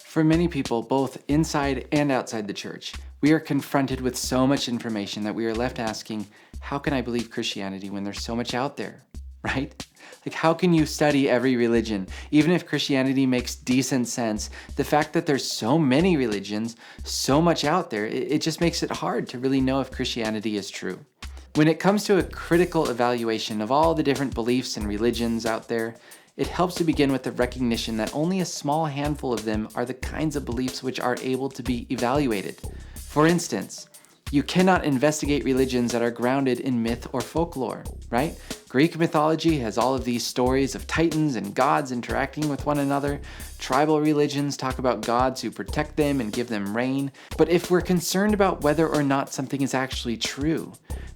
For many people, both inside and outside the church, we are confronted with so much information that we are left asking, how can I believe Christianity when there's so much out there, right? Like, how can you study every religion? Even if Christianity makes decent sense, the fact that there's so many religions, so much out there, it just makes it hard to really know if Christianity is true. When it comes to a critical evaluation of all the different beliefs and religions out there, it helps to begin with the recognition that only a small handful of them are the kinds of beliefs which are able to be evaluated. For instance, you cannot investigate religions that are grounded in myth or folklore, right? Greek mythology has all of these stories of titans and gods interacting with one another. Tribal religions talk about gods who protect them and give them rain. But if we're concerned about whether or not something is actually true,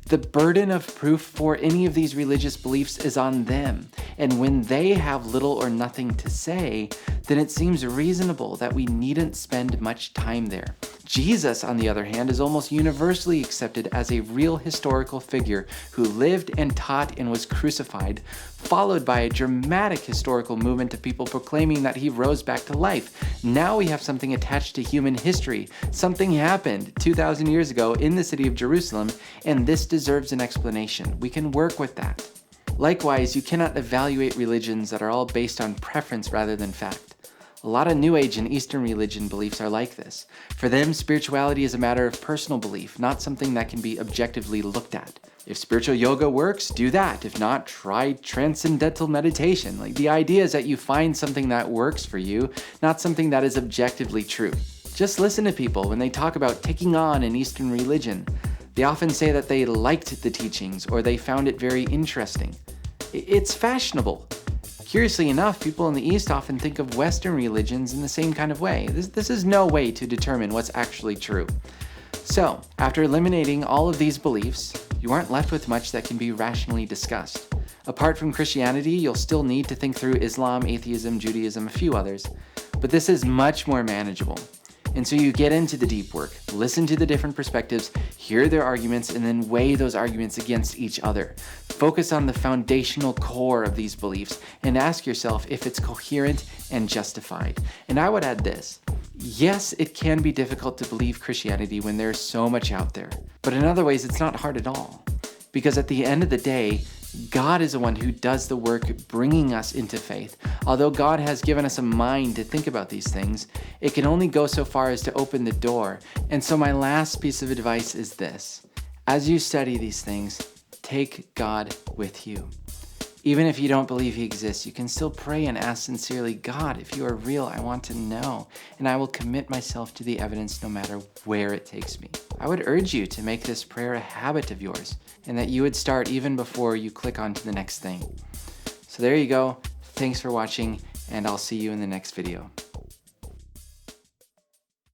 the burden of proof for any of these religious beliefs is on them. And when they have little or nothing to say, then it seems reasonable that we needn't spend much time there. Jesus, on the other hand, is almost universally accepted as a real historical figure who lived and taught and was crucified, followed by a dramatic historical movement of people proclaiming that he rose back to life. Now we have something attached to human history. Something happened 2,000 years ago in the city of Jerusalem, and this deserves an explanation. We can work with that. Likewise, you cannot evaluate religions that are all based on preference rather than fact. A lot of New Age and Eastern religion beliefs are like this. For them, spirituality is a matter of personal belief, not something that can be objectively looked at. If spiritual yoga works, do that. If not, try transcendental meditation. Like, the idea is that you find something that works for you, not something that is objectively true. Just listen to people when they talk about taking on an Eastern religion. They often say that they liked the teachings or they found it very interesting. It's fashionable. Curiously enough, people in the East often think of Western religions in the same kind of way. This is no way to determine what's actually true. So, after eliminating all of these beliefs, you aren't left with much that can be rationally discussed. Apart from Christianity, you'll still need to think through Islam, atheism, Judaism, a few others. But this is much more manageable. And so you get into the deep work, listen to the different perspectives, hear their arguments, and then weigh those arguments against each other. Focus on the foundational core of these beliefs and ask yourself if it's coherent and justified. And I would add this. Yes, it can be difficult to believe Christianity when there's so much out there. But in other ways, it's not hard at all. Because at the end of the day, God is the one who does the work bringing us into faith. Although God has given us a mind to think about these things, it can only go so far as to open the door. And so my last piece of advice is this. As you study these things, take God with you. Even if you don't believe he exists, you can still pray and ask sincerely, God, if you are real, I want to know, and I will commit myself to the evidence no matter where it takes me. I would urge you to make this prayer a habit of yours, and that you would start even before you click on to the next thing. So there you go. Thanks for watching, and I'll see you in the next video.